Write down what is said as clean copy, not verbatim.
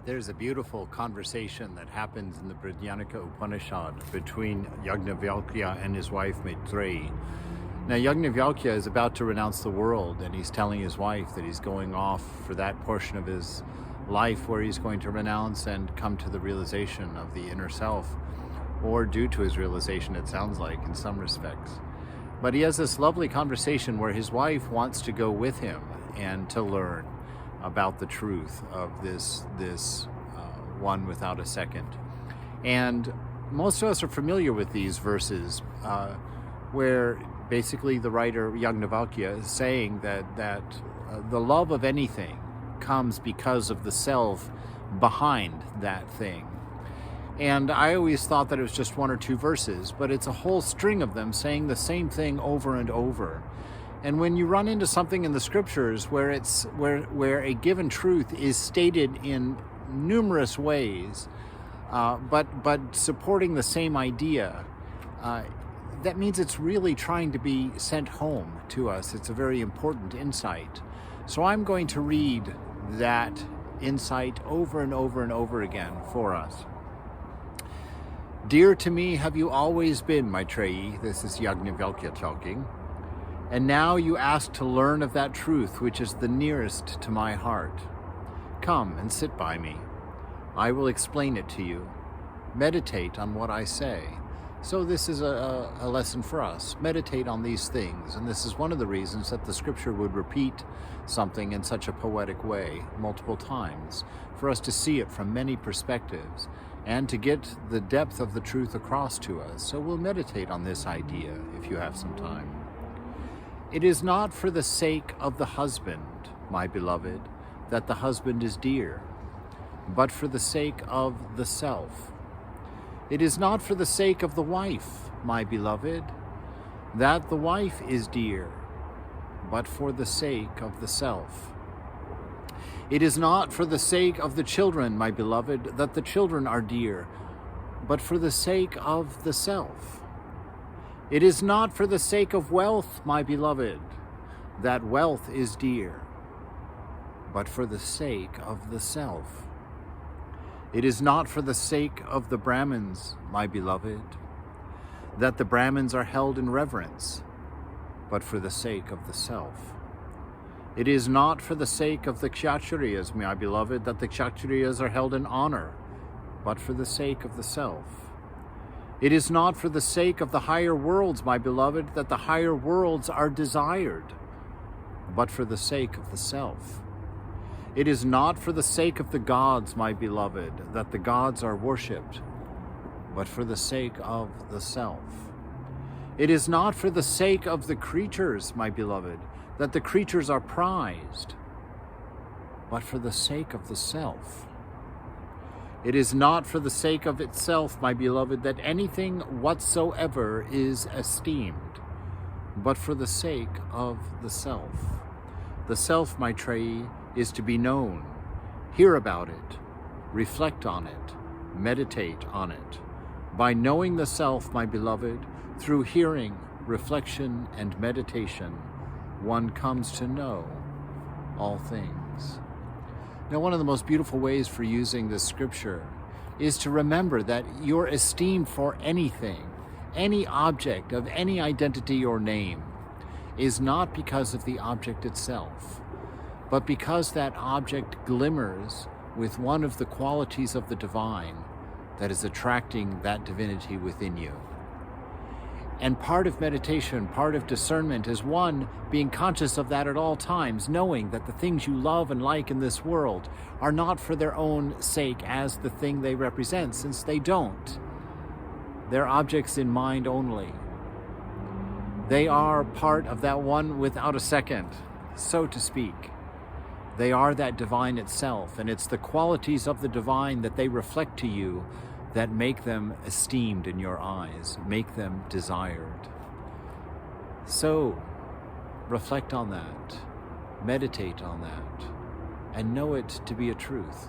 There's a beautiful conversation that happens in the Brihadaranyaka Upanishad between Yajnavalkya and his wife Maitreyi. Now, Yajnavalkya is about to renounce the world, and he's telling his wife that he's going off for that portion of his life where he's going to renounce and come to the realization of the inner self, or due to his realization, it sounds like, in some respects. But he has this lovely conversation where his wife wants to go with him and to learn about the truth of this one without a second. And most of us are familiar with these verses where basically the writer Yajnavalkya is saying that the love of anything comes because of the self behind that thing. And I always thought that it was just one or two verses, but it's a whole string of them saying the same thing over and over. And when you run into something in the scriptures where a given truth is stated in numerous ways, but supporting the same idea, that means it's really trying to be sent home to us. It's a very important insight. So I'm going to read that insight over and over and over again for us. Dear to me have you always been, Maitreyi. This is Yajnavalkya talking. And now you ask to learn of that truth which is the nearest to my heart. Come and sit by me. I will explain it to you. Meditate on what I say. So this is a lesson for us. Meditate on these things. And this is one of the reasons that the scripture would repeat something in such a poetic way multiple times, for us to see it from many perspectives and to get the depth of the truth across to us. So we'll meditate on this idea if you have some time. It is not for the sake of the husband, my beloved, that the husband is dear, but for the sake of the self. It is not for the sake of the wife, my beloved, that the wife is dear, but for the sake of the self. It is not for the sake of the children, my beloved, that the children are dear, but for the sake of the self. It is not for the sake of wealth, my beloved, that wealth is dear, but for the sake of the self. It is not for the sake of the Brahmins, my beloved, that the Brahmins are held in reverence, but for the sake of the self. It is not for the sake of the Kshatriyas, my beloved, that the Kshatriyas are held in honor, but for the sake of the self. It is not for the sake of the higher worlds, my beloved, that the higher worlds are desired, but for the sake of the self. It is not for the sake of the gods, my beloved, that the gods are worshipped, but for the sake of the self. It is not for the sake of the creatures, my beloved, that the creatures are prized, but for the sake of the self. It is not for the sake of itself, my beloved, that anything whatsoever is esteemed, but for the sake of the self. The self, Maitreyi, is to be known. Hear about it, reflect on it, meditate on it. By knowing the self, my beloved, through hearing, reflection, and meditation, one comes to know all things. Now, one of the most beautiful ways for using this scripture is to remember that your esteem for anything, any object of any identity or name, is not because of the object itself, but because that object glimmers with one of the qualities of the divine that is attracting that divinity within you. And part of meditation, part of discernment is one, being conscious of that at all times, knowing that the things you love and like in this world are not for their own sake as the thing they represent, since they don't. They're objects in mind only. They are part of that one without a second, so to speak. They are that divine itself, and it's the qualities of the divine that they reflect to you that make them esteemed in your eyes, make them desired. So, reflect on that, meditate on that, and know it to be a truth.